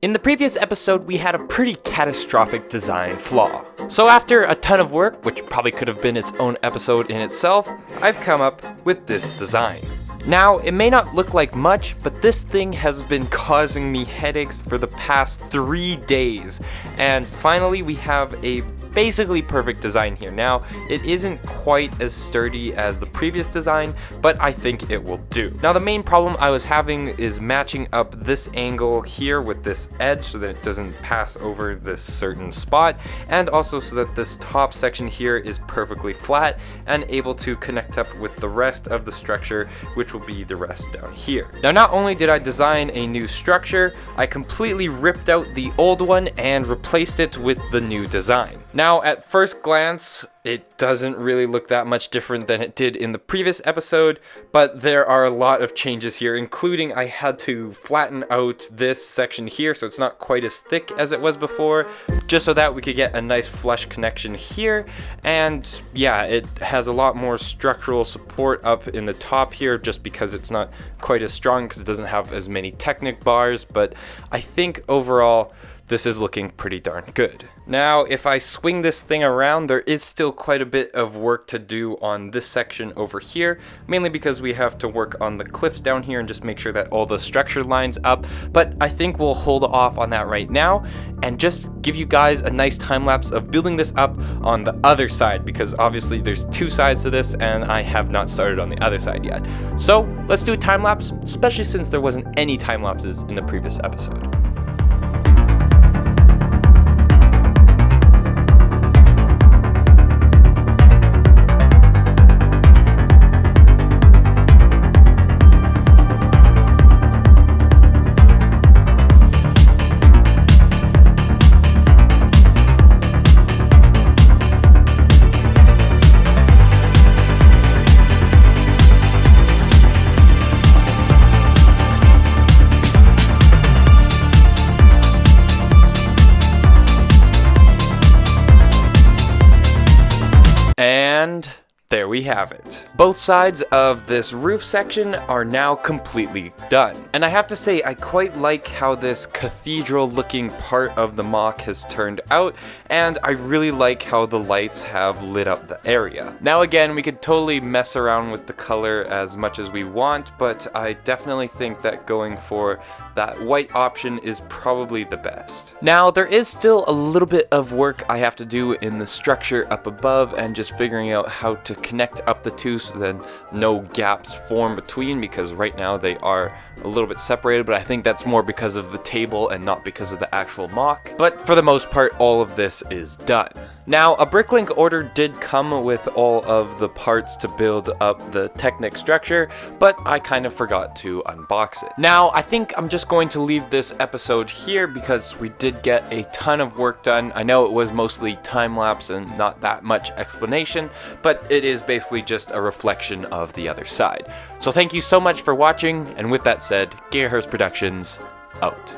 In the previous episode, we had a pretty catastrophic design flaw. So after a ton of work, which probably could have been its own episode in itself, I've come up with this design. Now, it may not look like much, but this thing has been causing me headaches for the past 3 days. And finally, we have a basically perfect design here. Now, it isn't quite as sturdy as the previous design, but I think it will do. Now, the main problem I was having is matching up this angle here with this edge so that it doesn't pass over this certain spot, and also so that this top section here is perfectly flat and able to connect up with the rest of the structure, which will be the rest down here. Now, not only did I design a new structure, I completely ripped out the old one and replaced it with the new design. Now, at first glance, it doesn't really look that much different than it did in the previous episode, but there are a lot of changes here, including I had to flatten out this section here so it's not quite as thick as it was before, just so that we could get a nice flush connection here. And yeah, it has a lot more structural support up in the top here just because it's not quite as strong because it doesn't have as many Technic bars, but I think overall this is looking pretty darn good. Now, if I swing this thing around, there is still quite a bit of work to do on this section over here, mainly because we have to work on the cliffs down here and just make sure that all the structure lines up, but I think we'll hold off on that right now and just give you guys a nice time lapse of building this up on the other side, because obviously there's 2 sides to this and I have not started on the other side yet. So let's do a time lapse, especially since there wasn't any time lapses in the previous episode. And there we have it. Both sides of this roof section are now completely done. And I have to say, I quite like how this cathedral looking part of the mock has turned out, and I really like how the lights have lit up the area. Now again, we could totally mess around with the color as much as we want, but I definitely think that going for that white option is probably the best. Now, there is still a little bit of work I have to do in the structure up above and just figuring out how to connect up the two so that no gaps form between, because right now they are a little bit separated, but I think that's more because of the table and not because of the actual mock. But for the most part, all of this is done. Now, a bricklink order did come with all of the parts to build up the Technic structure, but I kind of forgot to unbox it. Now, I think I'm just going to leave this episode here because we did get a ton of work done. I know it was mostly time lapse and not that much explanation, but it is basically just a reflection of the other side. So thank you so much for watching, and with that said, Gearhurst Productions, out.